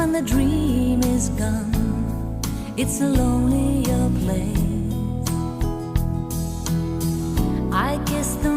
when the dream is gone, it's a lonelier place. I guess the